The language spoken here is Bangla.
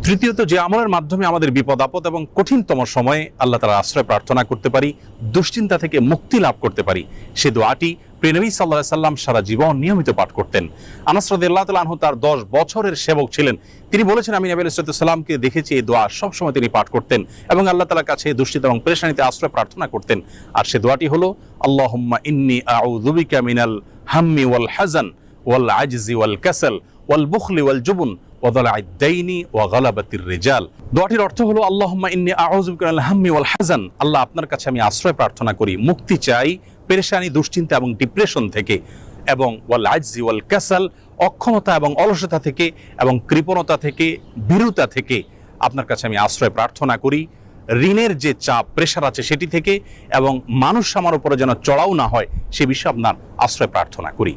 তৃতীয়ত, যে আমলের মাধ্যমে আমাদের বিপদ আপদ এবং কঠিনতম সময়ে আল্লাহ তাআলার আশ্রয় প্রার্থনা করতে পারি, দুশ্চিন্তা থেকে মুক্তি লাভ করতে পারি, সে দোয়াটি প্রিয় নবী সাল্লাল্লাহু আলাইহি সাল্লাম সারা জীবন নিয়মিত পাঠ করতেন। আনাস রাদিয়াল্লাহু তাআলা আনহু তার 10 বছরের সেবক ছিলেন। তিনি বলেছেন, আমি নবী আলাইহিস সালামকে দেখেছি এই দোয়া সবসময় তিনি পাঠ করতেন এবং আল্লাহ তাআলার কাছে দুশ্চিন্তা এবং পেরেশানিতে আশ্রয় প্রার্থনা করতেন। আর সে দোয়াটি হলো, আল্লাহুম্মা ইন্নী আউযু বিকা মিনাল হাম্মি ওয়াল হাযান ওয়াল আজজি ওয়াল কাসাল ওয়াল বুখলি ওয়াল জুবন ওয়া দালা'আদ দাইনি ওয়া গালাবাতির রিজাল। দোয়াটির অর্থ হলো, আল্লাহুম্মা ইন্নী আউযু বিকা মিনাল হাম্মি ওয়াল হাযান, আল্লাহ আপনার কাছে আমি আশ্রয় প্রার্থনা করি, মুক্তি চাই পেরেশানি, দুশ্চিন্তা এবং ডিপ্রেশন থেকে, এবং ওয়াল আজজি ওয়াল কাসাল, অক্ষমতা এবং অলসতা থেকে এবং কৃপণতা থেকে, ভীরুতা থেকে আপনার কাছে আমি আশ্রয় প্রার্থনা করি। ঋণের যে চাপ প্রেশার আছে সেটি থেকে, এবং মানুষ আমার উপরে যেন চড়াও না হয় সে বিষয়ে আপনার আশ্রয় প্রার্থনা করি।